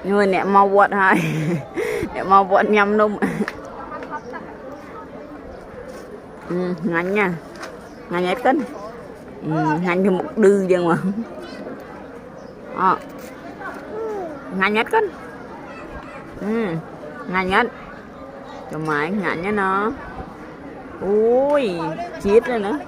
người nè mau vọt hai nè mau vọt nhầm nung ngắn nha ngắn hết cân ngắn cho một đư chứ mà ngắn hết cân ngắn nhất cho máy ngắn nhá nó ui chết rồi nữa